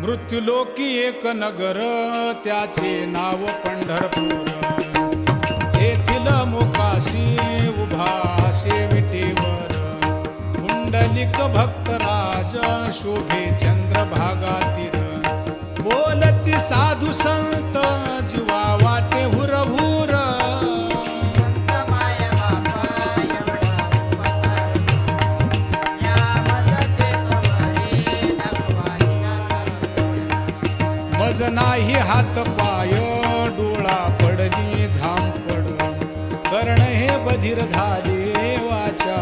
मृत्युलोकी एक नगर त्याचे नाव पंढरपूर. येथील मोकाशी उभा असे विटेवर पुंडलिक भक्तराज शोभे चंद्रभागातील. बोलती साधू संत जीवा वाटे हुरहुर. मज नाही हात पाय डोळा पडली झांपड. कर्ण हे बधीर झाले वाचा